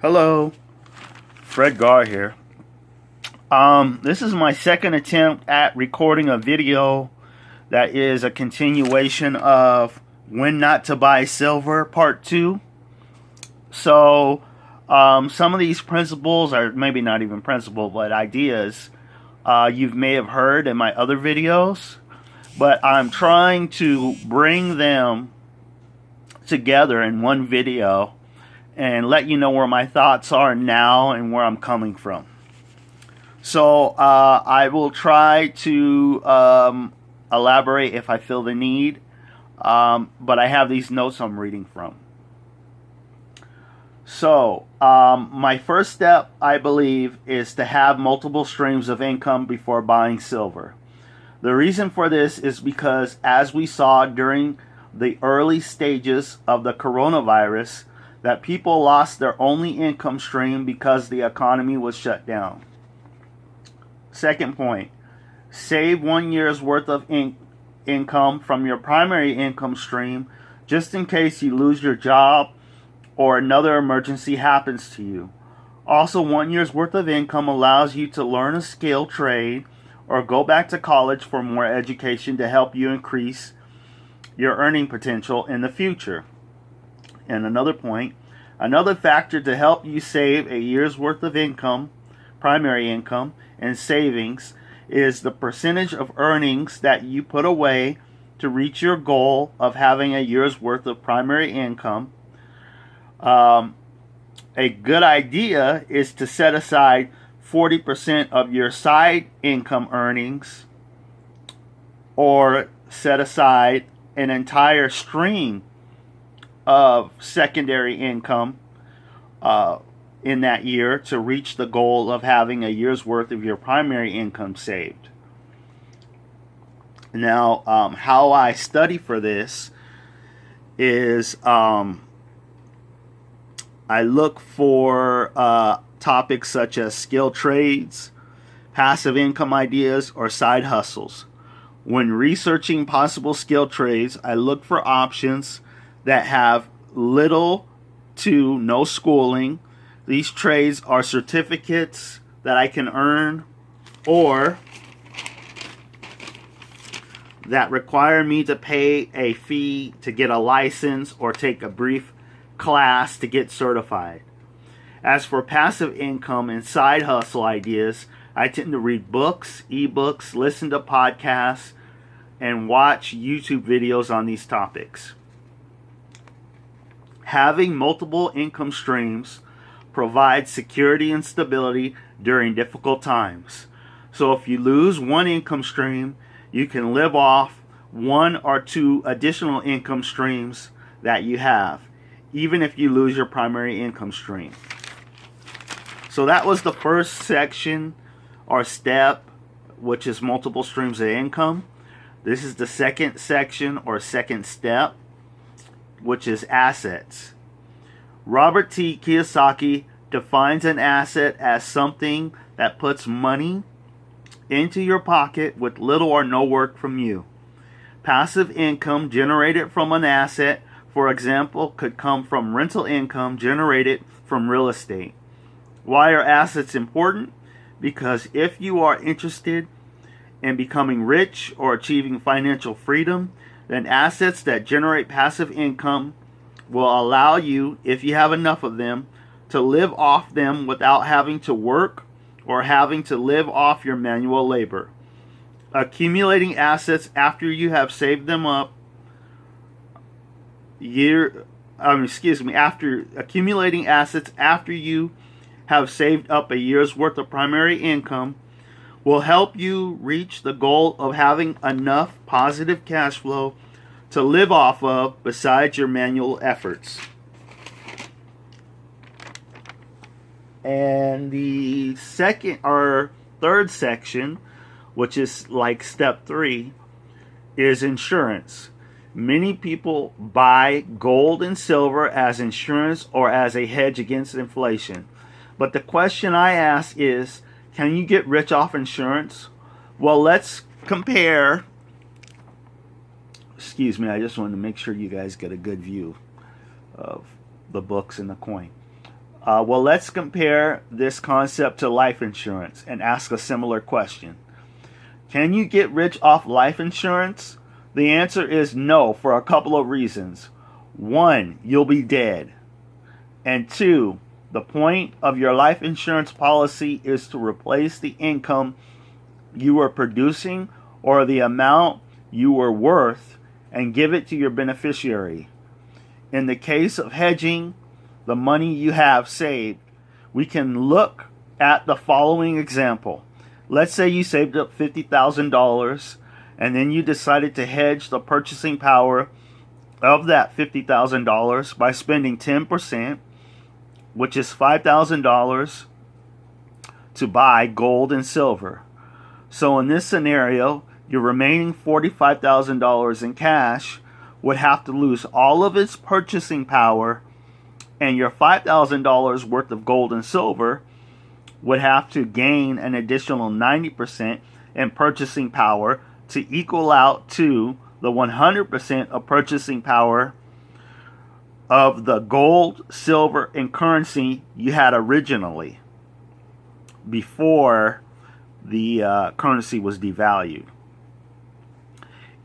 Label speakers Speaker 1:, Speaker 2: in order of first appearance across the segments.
Speaker 1: Hello, Fred Gar here. This is my second attempt at recording a video that is a continuation of When Not to Buy Silver Part 2. So, some of these principles, or maybe not even principles, but ideas, you may have heard in my other videos, but I'm trying to bring them together in one video and let you know where my thoughts are now and where I'm coming from. So I will try to elaborate if I feel the need, but I have these notes I'm reading from. So my first step, I believe, is to have multiple streams of income before buying silver. The reason for this is because, as we saw during the early stages of the coronavirus, that people lost their only income stream because the economy was shut down. Second point, save 1 year's worth of income from your primary income stream just in case you lose your job or another emergency happens to you. Also, 1 year's worth of income allows you to learn a skill, trade, or go back to college for more education to help you increase your earning potential in the future. And another point, another factor to help you save a year's worth of income, primary income, and savings is the percentage of earnings that you put away to reach your goal of having a year's worth of primary income. A good idea is to set aside 40% of your side income earnings, or set aside an entire stream of secondary income in that year to reach the goal of having a year's worth of your primary income saved. Now, how I study for this is I look for topics such as skill trades, passive income ideas, or side hustles. When researching possible skill trades, I look for options that have little to no schooling. These trades are certificates that I can earn or that require me to pay a fee to get a license or take a brief class to get certified. As for passive income and side hustle ideas, I tend to read books, ebooks, listen to podcasts, and watch YouTube videos on these topics. Having multiple income streams provides security and stability during difficult times. So if you lose one income stream, you can live off one or two additional income streams that you have, even if you lose your primary income stream. So that was the first section or step, which is multiple streams of income. This is the second section or second step, which is assets. Robert T. Kiyosaki defines an asset as something that puts money into your pocket with little or no work from you. Passive income generated from an asset, for example, could come from rental income generated from real estate. Why are assets important? Because if you are interested in becoming rich or achieving financial freedom, then assets that generate passive income will allow you, if you have enough of them, to live off them without having to work or having to live off your manual labor. Accumulating assets after you have saved them up after accumulating assets after you have saved up a year's worth of primary income will help you reach the goal of having enough positive cash flow to live off of besides your manual efforts. And the second or third section, which is like step 3, is insurance. Many people buy gold and silver as insurance or as a hedge against inflation. But the question I ask is, can you get rich off insurance? Well, let's compare. Excuse me, I just wanted to make sure you guys get a good view of the books and the coin. Well, let's compare this concept to life insurance and ask a similar question. Can you get rich off life insurance? The answer is no, for a couple of reasons. One, you'll be dead. And two, the point of your life insurance policy is to replace the income you were producing or the amount you were worth and give it to your beneficiary. In the case of hedging the money you have saved, we can look at the following example. Let's say you saved up $50,000 and then you decided to hedge the purchasing power of that $50,000 by spending 10%, which is $5,000, to buy gold and silver. So in this scenario, your remaining $45,000 in cash would have to lose all of its purchasing power, and your $5,000 worth of gold and silver would have to gain an additional 90% in purchasing power to equal out to the 100% of purchasing power of the gold, silver, and currency you had originally before the currency was devalued.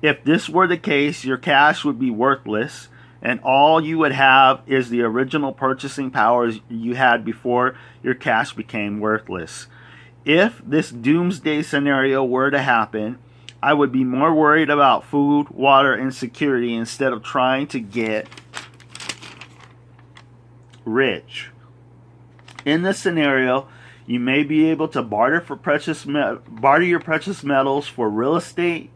Speaker 1: If this were the case, your cash would be worthless, and all you would have is the original purchasing powers you had before your cash became worthless. If this doomsday scenario were to happen, I would be more worried about food, water, and security instead of trying to get rich. In this scenario, you may be able to barter your precious metals for real estate,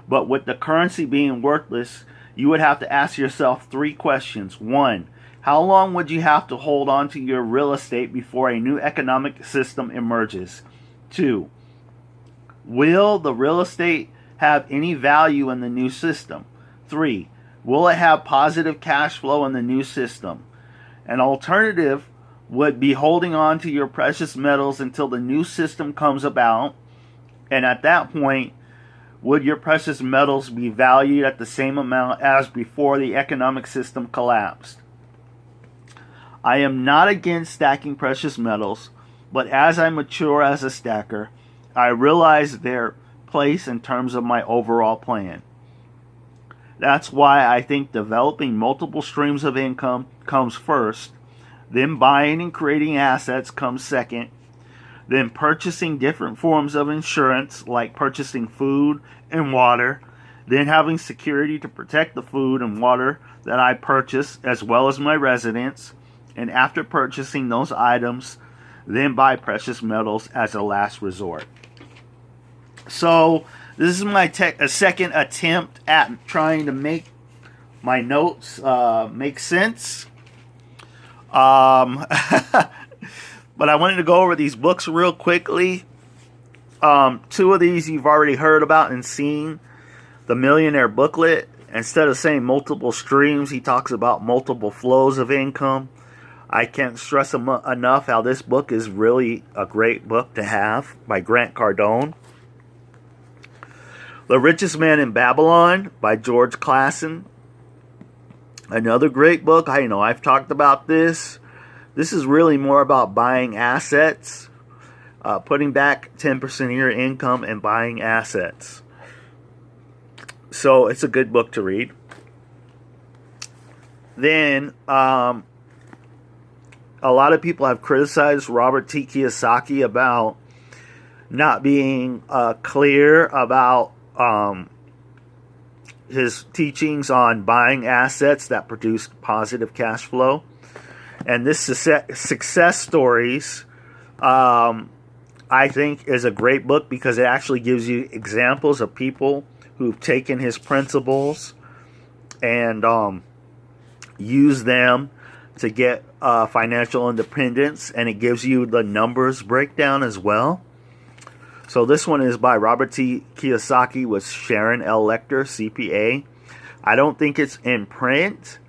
Speaker 1: but with the currency being worthless, you would have to ask yourself 3 questions. 1, how long would you have to hold on to your real estate before a new economic system emerges? 2, will the real estate have any value in the new system? 3, will it have positive cash flow in the new system? An alternative would be holding on to your precious metals until the new system comes about, and at that point, would your precious metals be valued at the same amount as before the economic system collapsed? I am not against stacking precious metals, but as I mature as a stacker, I realize their place in terms of my overall plan. That's why I think developing multiple streams of income comes first, then buying and creating assets comes second, then purchasing different forms of insurance like purchasing food and water, then having security to protect the food and water that I purchase as well as my residence, and after purchasing those items, then buy precious metals as a last resort. So this is my second attempt at trying to make my notes make sense. But I wanted to go over these books real quickly. 2 of these you've already heard about and seen. The Millionaire Booklet. Instead of saying multiple streams, he talks about multiple flows of income. I can't stress enough how this book is really a great book to have, by Grant Cardone. The Richest Man in Babylon by George Clason. Another great book. I've talked about this. This is really more about buying assets, putting back 10% of your income and buying assets. So it's a good book to read. Then a lot of people have criticized Robert T. Kiyosaki about not being clear about his teachings on buying assets that produce positive cash flow. And this Success Stories, I think, is a great book because it actually gives you examples of people who've taken his principles and used them to get financial independence, and it gives you the numbers breakdown as well. So this one is by Robert T. Kiyosaki with Sharon L. Lecter, CPA. I don't think it's in print.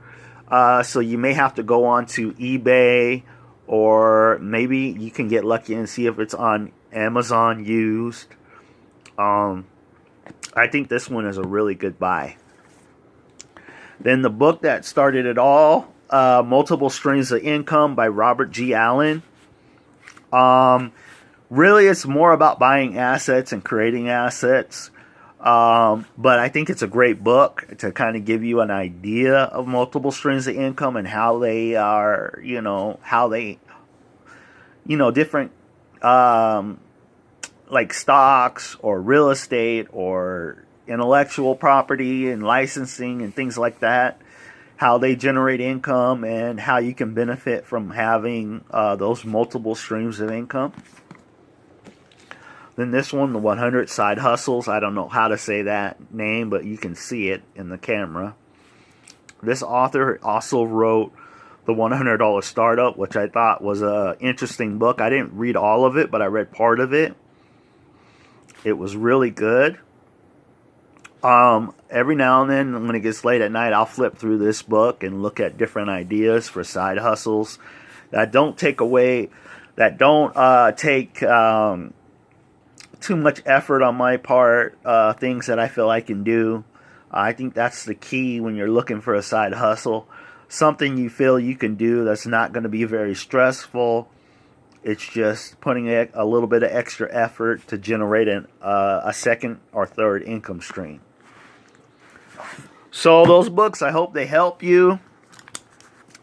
Speaker 1: So you may have to go on to eBay, or maybe you can get lucky and see if it's on Amazon used. I think this one is a really good buy. Then the book that started it all, Multiple Streams of Income by Robert G. Allen. Really, it's more about buying assets and creating assets. But I think it's a great book to kind of give you an idea of multiple streams of income and how they are, different, like stocks or real estate or intellectual property and licensing and things like that, how they generate income and how you can benefit from having those multiple streams of income. Then this one, the 100 Side Hustles. I don't know how to say that name, but you can see it in the camera. This author also wrote The $100 Startup, which I thought was an interesting book. I didn't read all of it, but I read part of it. It was really good. Every now and then, when it gets late at night, I'll flip through this book and look at different ideas for side hustles that don't take too much effort on my part, things that I feel I can do. I think that's the key when you're looking for a side hustle. Something you feel you can do that's not going to be very stressful. It's just putting a little bit of extra effort to generate a second or third income stream. So those books, I hope they help you.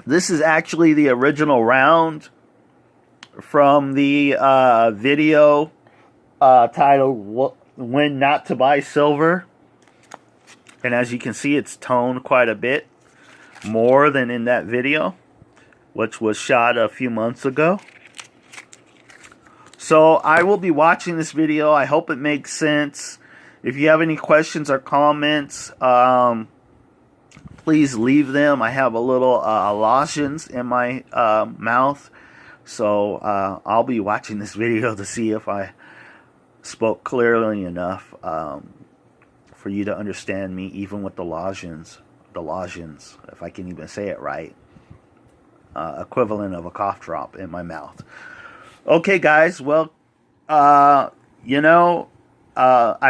Speaker 1: This is actually the original round from the video titled When Not to Buy Silver. And as you can see, it's toned quite a bit more than in that video, which was shot a few months ago. So I will be watching this video. I hope it makes sense. If you have any questions or comments, please leave them. I have a little lozenge in my mouth. So I'll be watching this video to see if I spoke clearly enough for you to understand me, even with the lozenge, if I can even say it right, equivalent of a cough drop in my mouth. Okay, guys, well, I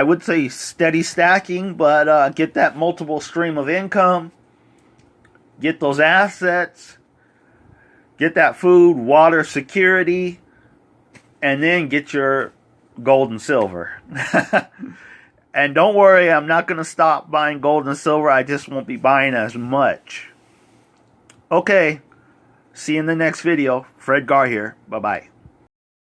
Speaker 1: would say steady stacking, but get that multiple stream of income, get those assets, get that food, water security, and then get your gold and silver. And don't worry, I'm not going to stop buying gold and silver. I just won't be buying as much. Okay, see you in the next video. Fred Gar here. Bye-bye.